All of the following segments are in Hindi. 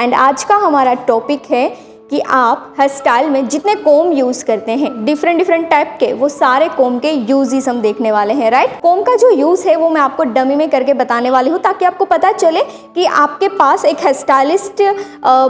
एंड आज का हमारा टॉपिक है कि आप हेयर स्टाइल में जितने कोम यूज़ करते हैं डिफरेंट टाइप के, वो सारे कोम के यूजेस हम देखने वाले हैं, राइट। कोम का जो यूज़ है वो मैं आपको डमी में करके बताने वाली हूँ, ताकि आपको पता चले कि आपके पास एक हेयर स्टाइलिस्ट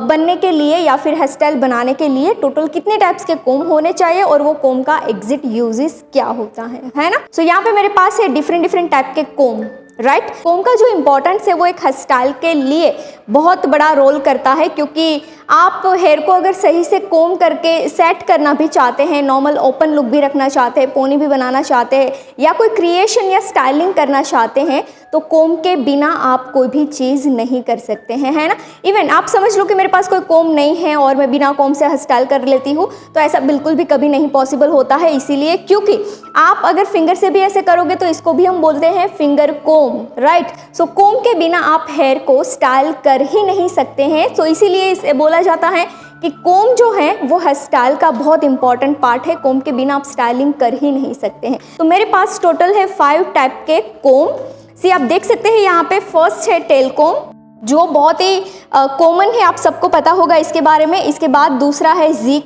बनने के लिए या फिर हेयर स्टाइल बनाने के लिए टोटल कितने टाइप्स के कोम होने चाहिए और वो कोम का एग्जिट यूजेस क्या होता है ना। सो यहाँ पे मेरे पास है डिफरेंट टाइप के कोम, राइट। कोम का जो इम्पोर्टेंस है वो एक हेयर स्टाइल के लिए बहुत बड़ा रोल करता है, क्योंकि आप हेयर को अगर सही से कोम करके सेट करना भी चाहते हैं, नॉर्मल ओपन लुक भी रखना चाहते हैं, पोनी भी बनाना चाहते हैं, या कोई क्रिएशन या स्टाइलिंग करना चाहते हैं, तो कोम के बिना आप कोई भी चीज़ नहीं कर सकते हैं, है ना। इवन आप समझ लो कि मेरे पास कोई कोम नहीं है और मैं बिना कोम से हेयर स्टाइल कर लेती हूँ, तो ऐसा बिल्कुल भी कभी नहीं पॉसिबल होता है। इसीलिए क्योंकि आप अगर फिंगर से भी ऐसे करोगे तो इसको भी हम बोलते हैं फिंगर कोम, राइट। सो कोम के बिना आप हेयर को स्टाइल कर ही नहीं सकते हैं। तो इसीलिए इसे बोला जाता है कि कोम जो है वो हेयर स्टाइल का बहुत इंपॉर्टेंट पार्ट है। कोम के बिना आप स्टाइलिंग कर ही नहीं सकते हैं। तो मेरे पास टोटल है 5 टाइप के कोम। सी आप देख सकते हैं यहाँ पे फर्स्ट है टेल कोम, जो बहुत ही कॉमन है, आप सबको पता होगा इसके बारे में। इसके बाद दूसरा है जी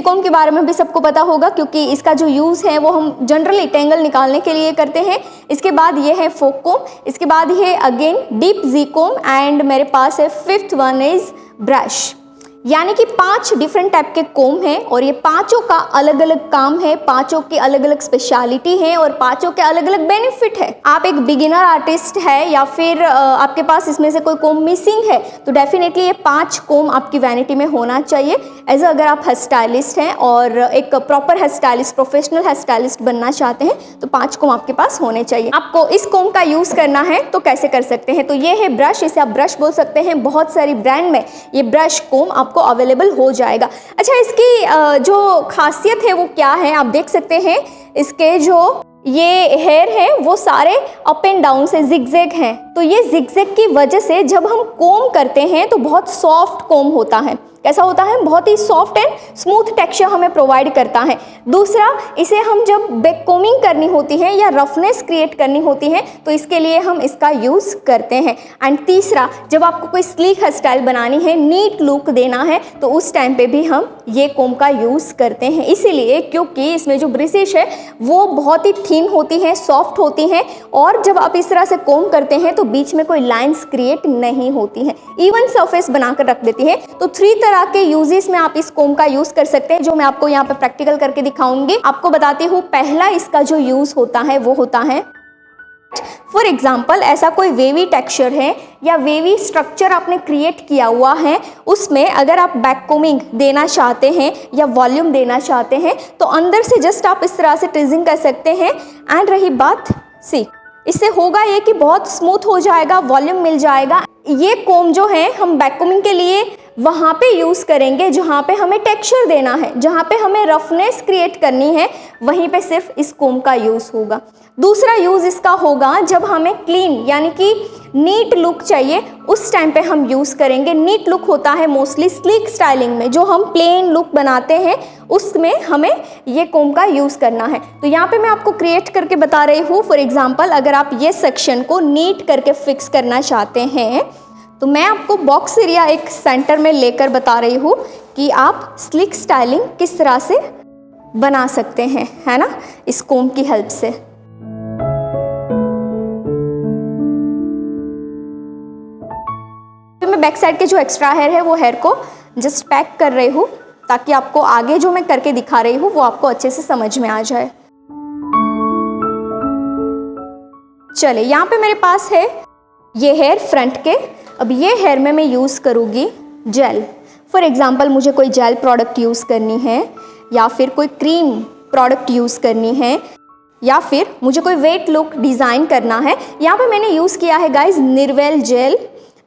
कोम के बारे में भी सबको पता होगा, क्योंकि इसका जो यूज़ है वो हम जनरली टेंगल निकालने के लिए करते हैं। इसके बाद ये है फोक कोम, इसके बाद ये अगेन डीप जी कोम, एंड मेरे पास है 5th वन इज ब्रश। यानी कि 5 डिफरेंट टाइप के कोम हैं और ये पांचों का अलग अलग काम है, पांचों की अलग अलग स्पेशलिटी है और पांचों के अलग अलग बेनिफिट है। आप एक बिगिनर आर्टिस्ट है या फिर आपके पास इसमें से कोई कोम मिसिंग है, तो डेफिनेटली ये 5 कोम आपकी वैनिटी में होना चाहिए। एज अगर आप हेयर स्टाइलिस्ट हैं और एक proper hair stylist, professional hair stylist बनना चाहते हैं, तो 5 कोम आपके पास होने चाहिए। आपको इस कोम का यूज़ करना है तो कैसे कर सकते हैं, तो ये है ब्रश, इसे आप ब्रश बोल सकते हैं। बहुत सारी ब्रांड में ये ब्रश कोम आपको अवेलेबल हो जाएगा। अच्छा, इसकी जो खासियत है वो क्या है, आप देख सकते हैं इसके जो ये हेयर है वो सारे अप एंड डाउन से जिगजैग हैं। तो ये जिगजैग की वजह से जब हम कोम करते हैं तो बहुत सॉफ्ट कोम होता है। कैसा होता है, बहुत ही सॉफ्ट एंड स्मूथ टेक्सचर हमें प्रोवाइड करता है। दूसरा, इसे हम जब बैक कोमिंग करनी होती है या रफनेस क्रिएट करनी होती है तो इसके लिए हम इसका यूज़ करते हैं। एंड तीसरा, जब आपको कोई स्लीक हेयर स्टाइल बनानी है, नीट लुक देना है, तो उस टाइम पे भी हम ये कोम का यूज़ करते हैं। इसीलिए क्योंकि इसमें जो ब्रिसिश है वो बहुत ही थिन होती है, सॉफ्ट होती हैं, और जब आप इस तरह से कोम करते हैं तो बीच में कोई लाइन्स क्रिएट नहीं होती हैं, इवन सरफेस बनाकर रख देती है। तो 3 तरह के यूजेस में आप इस कोम का यूज कर सकते हैं, जो मैं आपको यहाँ पे प्रैक्टिकल करके दिखाऊंगी। आपको बताती हूँ, पहला इसका जो यूज होता है वो होता है, फॉर एग्जाम्पल ऐसा कोई वेवी टेक्सचर है या वेवी स्ट्रक्चर आपने क्रिएट किया हुआ है, उसमें अगर आप बैक कोमिंग देना चाहते हैं या वॉल्यूम देना चाहते हैं तो अंदर से जस्ट आप इस तरह से ट्रिजिंग कर सकते हैं। एंड रही बात सी, इससे होगा ये कि बहुत स्मूथ हो जाएगा, वॉल्यूम मिल जाएगा। ये कोम जो है हम बैक कोमिंग के लिए वहाँ पे यूज़ करेंगे जहाँ पे हमें टेक्सचर देना है, जहाँ पे हमें रफनेस क्रिएट करनी है, वहीं पे सिर्फ इस कोम का यूज़ होगा। दूसरा यूज़ इसका होगा जब हमें क्लीन यानी कि नीट लुक चाहिए, उस टाइम पे हम यूज़ करेंगे। नीट लुक होता है मोस्टली स्लीक स्टाइलिंग में, जो हम प्लेन लुक बनाते हैं उसमें हमें ये कोम का यूज़ करना है। तो यहाँ पे मैं आपको क्रिएट करके बता रही हूँ। फॉर एग्जाम्पल, अगर आप ये सेक्शन को नीट करके फिक्स करना चाहते हैं तो मैं आपको बॉक्स एरिया एक सेंटर में लेकर बता रही हूँ कि आप स्लिक स्टाइलिंग किस तरह से बना सकते हैं, है ना, इस कोम की हेल्प से। तो मैं बैक साइड के जो एक्स्ट्रा हेयर है वो हेयर को जस्ट पैक कर रही हूँ, ताकि आपको आगे जो मैं करके दिखा रही हूँ वो आपको अच्छे से समझ में आ जाए। चलिए, यहाँ पे मेरे पास है ये हेयर फ्रंट के। अब ये हेयर में मैं यूज़ करूँगी जेल। फॉर एग्जांपल, मुझे कोई जेल प्रोडक्ट यूज़ करनी है या फिर कोई क्रीम प्रोडक्ट यूज़ करनी है या फिर मुझे कोई वेट लुक डिज़ाइन करना है। यहाँ पे मैंने यूज़ किया है गाइस निरवेल जेल,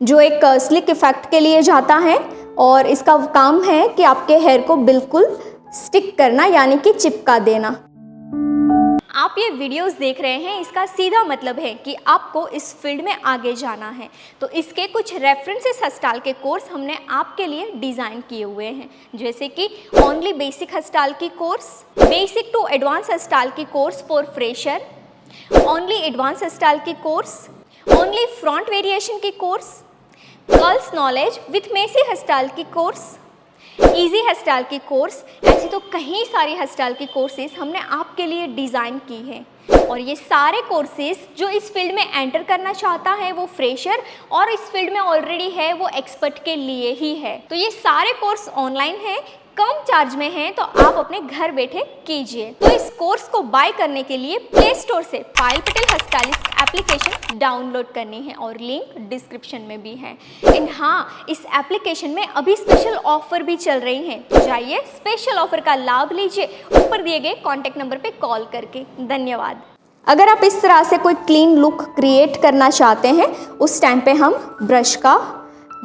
जो एक स्लिक इफेक्ट के लिए जाता है और इसका काम है कि आपके हेयर को बिल्कुल स्टिक करना, यानी कि चिपका देना। आप ये वीडियोस देख रहे हैं, इसका सीधा मतलब है कि आपको इस फील्ड में आगे जाना है। तो इसके कुछ रेफरेंसेस हस्टाल के कोर्स हमने आपके लिए डिज़ाइन किए हुए हैं, जैसे कि ओनली बेसिक हस्टाल की course, basic to advance hairstyle की course for fresher, only advance hairstyle की कोर्स, ओनली फ्रंट वेरिएशन की course, girls knowledge with messy hair style की कोर्स, इजी हेयर स्टाइल की कोर्स, ऐसी तो कई सारी हेयर स्टाइल की कोर्सेज हमने आपके लिए डिज़ाइन की हैं। और ये सारे कोर्सेज जो इस फील्ड में एंटर करना चाहता है वो फ्रेशर और इस फील्ड में ऑलरेडी है वो एक्सपर्ट के लिए ही है। तो ये सारे कोर्स ऑनलाइन है, कम चार्ज में है, तो आप अपने घर बैठे कीजिए। तो इस कोर्स को बाय करने के लिए प्ले स्टोर से Payal Patel hair stylist application download करनी है और लिंक डिस्क्रिप्शन में भी है। एंड हाँ, इस एप्लीकेशन में अभी स्पेशल ऑफर भी चल रही हैं, तो जाइए स्पेशल ऑफर का लाभ लीजिए ऊपर दिए गए कॉन्टैक्ट नंबर पे कॉल करके। धन्यवाद। अगर आप इस तरह से कोई क्लीन लुक क्रिएट करना चाहते हैं, उस टाइम पे हम ब्रश का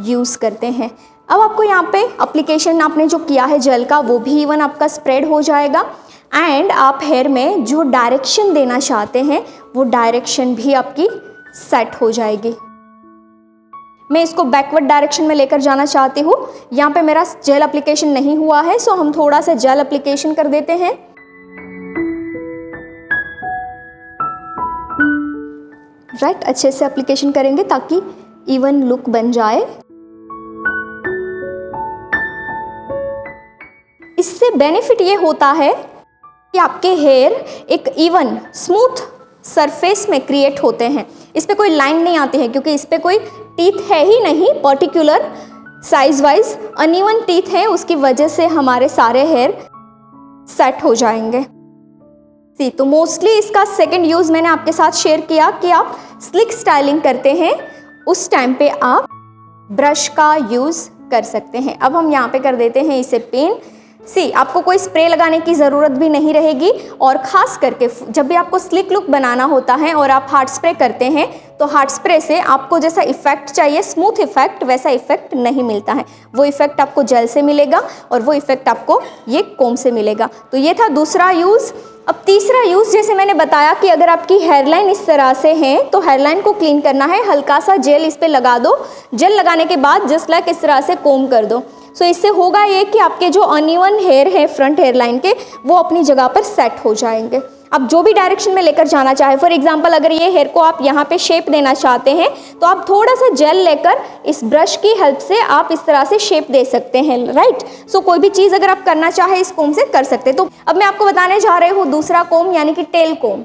यूज़ करते हैं। अब आपको यहाँ पे एप्लीकेशन आपने जो किया है जेल का, वो भी इवन आपका स्प्रेड हो जाएगा एंड आप हेयर में जो डायरेक्शन देना चाहते हैं वो डायरेक्शन भी आपकी सेट हो जाएगी। मैं इसको बैकवर्ड डायरेक्शन में लेकर जाना चाहती हूँ। यहाँ पे मेरा जेल एप्लीकेशन नहीं हुआ है, सो हम थोड़ा सा जेल एप्लीकेशन कर देते हैं। राइट, अच्छे से एप्लीकेशन करेंगे ताकि इवन लुक बन जाए। इससे बेनिफिट ये होता है कि आपके हेयर एक इवन स्मूथ सरफेस में क्रिएट होते हैं। इस पे कोई लाइन नहीं आती है क्योंकि इस पे कोई टीथ है ही नहीं, particular size wise uneven teeth है, उसकी वजह से हमारे सारे हेयर सेट हो जाएंगे। तो मोस्टली इसका सेकंड यूज मैंने आपके साथ शेयर किया कि आप स्लिक स्टाइलिंग करते हैं, उस टाइम पे आप ब्रश का यूज कर सकते हैं। अब हम यहाँ पे कर देते हैं इसे पिन। आपको कोई स्प्रे लगाने की ज़रूरत भी नहीं रहेगी और ख़ास करके जब भी आपको स्लिक लुक बनाना होता है और आप हार्ड स्प्रे करते हैं तो हार्ड स्प्रे से आपको जैसा इफेक्ट चाहिए, स्मूथ इफेक्ट, वैसा इफेक्ट नहीं मिलता है। वो इफेक्ट आपको जेल से मिलेगा और वो इफेक्ट आपको ये कोम से मिलेगा। तो ये था दूसरा यूज़। अब तीसरा यूज़, जैसे मैंने बताया कि अगर आपकी हेयरलाइन इस तरह से है तो हेयरलाइन को क्लीन करना है, हल्का सा जेल इस पे लगा दो। जेल लगाने के बाद जस्ट लाइक इस तरह से कोम कर दो। सो इससे होगा ये कि आपके जो अनइवन हेयर है फ्रंट हेयरलाइन के, वो अपनी जगह पर सेट हो जाएंगे। आप जो भी डायरेक्शन में लेकर जाना चाहे, फॉर एग्जांपल अगर ये हेयर को आप यहाँ पे शेप देना चाहते हैं तो आप थोड़ा सा जेल लेकर इस ब्रश की हेल्प से आप इस तरह से शेप दे सकते हैं। राइट, सो कोई भी चीज़ अगर आप करना चाहे इस कोम से कर सकते हैं। तो अब मैं आपको बताने जा रही हूँ दूसरा कोम, यानी कि टेल कोम।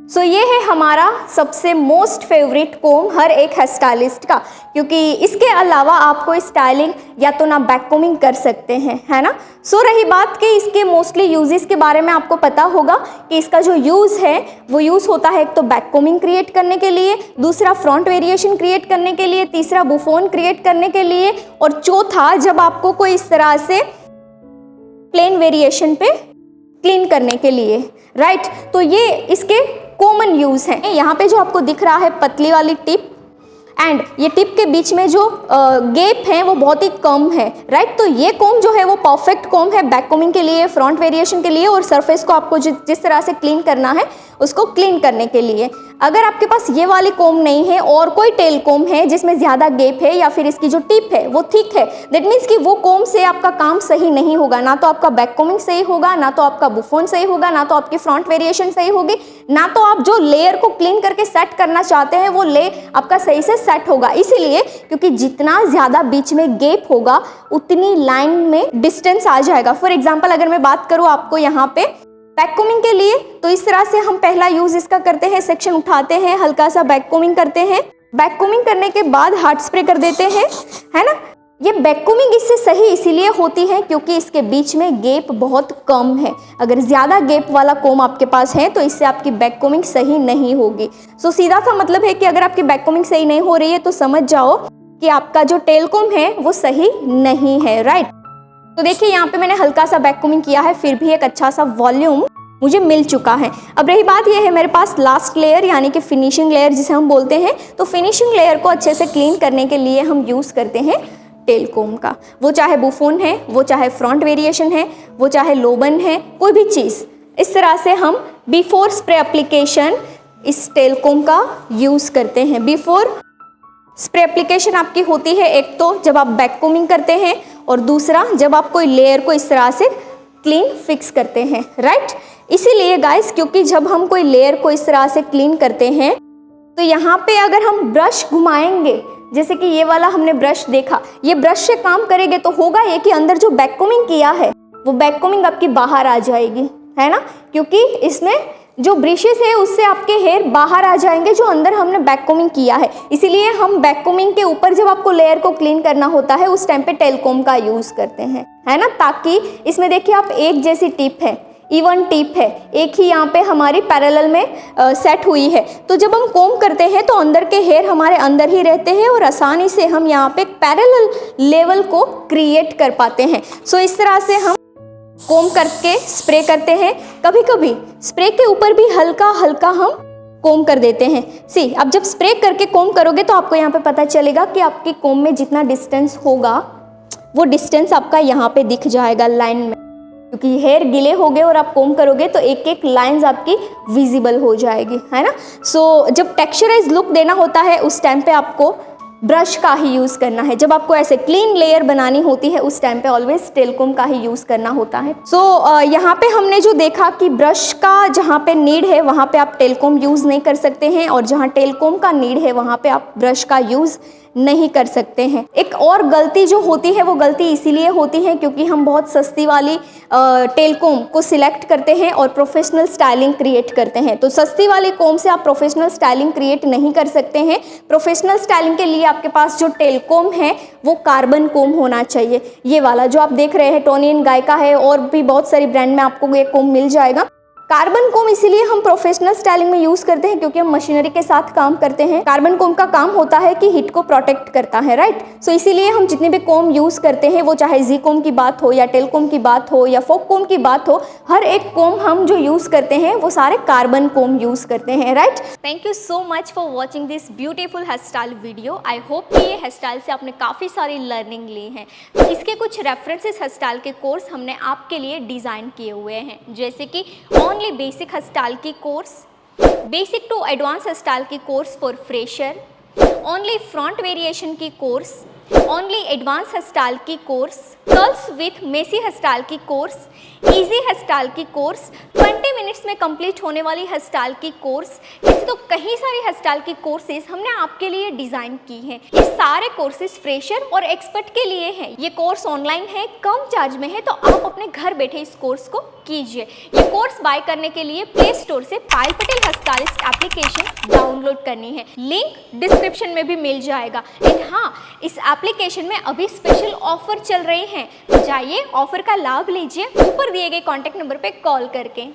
सो ये है हमारा सबसे मोस्ट फेवरेट कोम हर एक हेयर स्टाइलिस्ट का, क्योंकि इसके अलावा आप कोई स्टाइलिंग या तो ना बैक कोमिंग कर सकते हैं, है ना। सो रही बात कि इसके मोस्टली यूजेस के बारे में आपको पता होगा कि इसका जो यूज़ है वो यूज़ होता है एक तो बैक कोमिंग क्रिएट करने के लिए, दूसरा फ्रंट वेरिएशन क्रिएट करने के लिए, तीसरा बुफोन क्रिएट करने के लिए, और चौथा जब आपको कोई इस तरह से प्लेन वेरिएशन पे क्लीन करने के लिए। राइट, तो ये इसके कॉमन यूज़ है। यहाँ पे जो आपको दिख रहा है पतली वाली टिप, एंड ये टिप के बीच में जो गैप है वो बहुत ही कम है। राइट, तो ये कोम जो है वो परफेक्ट कोम है बैक कोमिंग के लिए, फ्रंट वेरिएशन के लिए, और सरफेस को आपको जिस तरह से क्लीन करना है उसको क्लीन करने के लिए। अगर आपके पास ये वाली कोम नहीं है और कोई टेल कोम है जिसमें ज़्यादा गैप है या फिर इसकी जो टिप है वो थिक है, दैट मीन्स कि वो कोम से आपका काम सही नहीं होगा। ना तो आपका बैक कोमिंग सही होगा, ना तो आपका बुफोन सही होगा, ना तो आपकी फ्रंट वेरिएशन सही होगी, ना तो आप जो लेयर को क्लीन करके सेट करना चाहते हैं वो ले आपका सही से सेट होगा। इसीलिए क्योंकि जितना ज़्यादा बीच में गैप होगा उतनी लाइन में डिस्टेंस आ जाएगा। फॉर एग्जाम्पल अगर मैं बात करूँ आपको यहाँ पे बैक कोमिंग के लिए, तो इस तरह से हम पहला यूज इसका करते हैं, सेक्शन उठाते हैं, हल्का सा बैक कोमिंग करते हैं। बैक कोमिंग करने के बाद हार्ड स्प्रे कर देते हैं, है ना। ये बैक कोमिंग इससे सही इसीलिए होती है क्योंकि इसके बीच में गैप बहुत कम है। अगर ज़्यादा गैप वाला कोम आपके पास है तो इससे आपकी बैक कोमिंग सही नहीं होगी। सो सीधा सा मतलब है कि अगर आपकी बैक कोमिंग सही नहीं हो रही है तो समझ जाओ कि आपका जो टेल कोम है वो सही नहीं है। राइट, तो देखिए यहाँ पे मैंने हल्का सा बैक कोमिंग किया है, फिर भी एक अच्छा सा वॉल्यूम मुझे मिल चुका है। अब रही बात यह है मेरे पास लास्ट लेयर यानी कि फिनिशिंग लेयर जिसे हम बोलते हैं, तो फिनिशिंग लेयर को अच्छे से क्लीन करने के लिए हम यूज़ करते हैं टेल कोम का। वो चाहे बुफोन है, वो चाहे फ्रंट वेरिएशन है, वो चाहे लोबन है, कोई भी चीज़, इस तरह से हम बिफोर स्प्रे एप्लीकेशन इस टेल कोम का यूज़ करते हैं। बिफोर स्प्रे एप्लीकेशन आपकी होती है एक तो जब आप बैक कोमिंग करते हैं, और दूसरा जब आप कोई लेयर को इस तरह से क्लीन फिक्स करते हैं। राइट, इसीलिए गाइस, क्योंकि जब हम कोई लेयर को इस तरह से क्लीन करते हैं तो यहाँ पे अगर हम ब्रश घुमाएंगे जैसे कि ये वाला हमने ब्रश देखा, ये ब्रश से काम करेंगे तो होगा ये कि अंदर जो वैक्यूमिंग किया है वो वैक्यूमिंग आपकी बाहर आ जाएगी, है ना, क्योंकि इसमें जो ब्रशेस है उससे आपके हेयर बाहर आ जाएंगे जो अंदर हमने वैक्यूमिंग किया है। इसीलिए हम वैक्यूमिंग के ऊपर जब आपको लेयर को क्लीन करना होता है उस टाइम पे टेलकोम का यूज़ करते हैं, है ना, ताकि इसमें देखिए आप एक जैसी टिप है, इवन टिप है, एक ही यहाँ पे हमारी पैरेलल में सेट हुई है। तो जब हम कोम करते हैं तो अंदर के हेयर हमारे अंदर ही रहते हैं और आसानी से हम यहाँ पे एक पैरेलल लेवल को क्रिएट कर पाते हैं। सो इस तरह से हम कोम करके स्प्रे करते हैं, कभी कभी स्प्रे के ऊपर भी हल्का हल्का हम कोम कर देते हैं। सी, अब जब स्प्रे करके कोम करोगे तो आपको यहाँ पे पता चलेगा कि आपकी कोम में जितना डिस्टेंस होगा वो डिस्टेंस आपका यहाँ पे दिख जाएगा लाइन में, क्योंकि हेयर गीले हो गए और आप कोम करोगे तो एक एक लाइंस आपकी विजिबल हो जाएगी, है ना। सो जब टेक्सचराइज लुक देना होता है उस टाइम पे आपको ब्रश का ही यूज़ करना है। जब आपको ऐसे क्लीन लेयर बनानी होती है उस टाइम पे ऑलवेज टेलकोम का ही यूज़ करना होता है। सो यहाँ पे हमने जो देखा कि ब्रश का जहाँ पे नीड है वहाँ पे आप टेलकोम यूज़ नहीं कर सकते हैं और जहाँ टेलकोम का नीड है वहाँ पे आप ब्रश का यूज़ नहीं कर सकते हैं। एक और गलती जो होती है वो गलती इसीलिए होती है क्योंकि हम बहुत सस्ती वाली टेलकोम को सिलेक्ट करते हैं और प्रोफेशनल स्टाइलिंग क्रिएट करते हैं। तो सस्ती वाली कोम से आप प्रोफेशनल स्टाइलिंग क्रिएट नहीं कर सकते हैं। प्रोफेशनल स्टाइलिंग के लिए आपके पास जो टेलकोम है वो कार्बन कोम होना चाहिए। ये वाला जो आप देख रहे हैं टोनी एंड गाय का है और भी बहुत सारी ब्रांड में आपको ये कोम मिल जाएगा। कार्बन कोम इसीलिए हम प्रोफेशनल स्टाइलिंग में यूज करते हैं क्योंकि हम मशीनरी के साथ काम करते हैं। कार्बन कोम का काम होता है कि हीट को प्रोटेक्ट करता है, राइट। सो इसीलिए हम जितने भी कोम यूज करते हैं वो चाहे जी कोम की बात हो या टेलकोम की बात हो या फोक कोम की बात हो, हर एक कोम हम जो यूज करते हैं वो सारे कार्बन कोम यूज करते हैं, right. Thank you so much for watching this beautiful hair style video. I hope कि ये हेयर स्टाइल से आपने काफ़ी सारी लर्निंग ली है। तो इसके कुछ रेफरेंसेस हेयर स्टाइल के कोर्स हमने आपके लिए डिज़ाइन किए हुए हैं, जैसे कि ओनली बेसिक हेयर स्टाइल की course, basic to advance hair style की course for fresher, only front variation की course, only advance hair style की course, curls with messy hair style की कोर्स, इजी हेयर स्टाइल की कोर्स, 20 मिनट्स में कंप्लीट होने वाली हेयर स्टाइल की कोर्स। ऐसे तो कई सारी हेयर स्टाइल की कोर्सेज हमने आपके लिए डिज़ाइन की हैं। ये सारे कोर्सेज फ्रेशर और एक्सपर्ट के लिए हैं। ये कोर्स ऑनलाइन है, कम चार्ज में है, तो आप अपने घर बैठे इस कोर्स को कीजिए। ये कोर्स बाय करने के लिए प्ले स्टोर से Payal Patel hair stylist application download करनी है, लिंक डिस्क्रिप्शन में भी मिल जाएगा। एंड हाँ, इस एप्लीकेशन में अभी स्पेशल ऑफर चल रहे हैं, तो जाइए ऑफर का लाभ लीजिए ऊपर दिए गए कॉन्टैक्ट नंबर पे कॉल करके।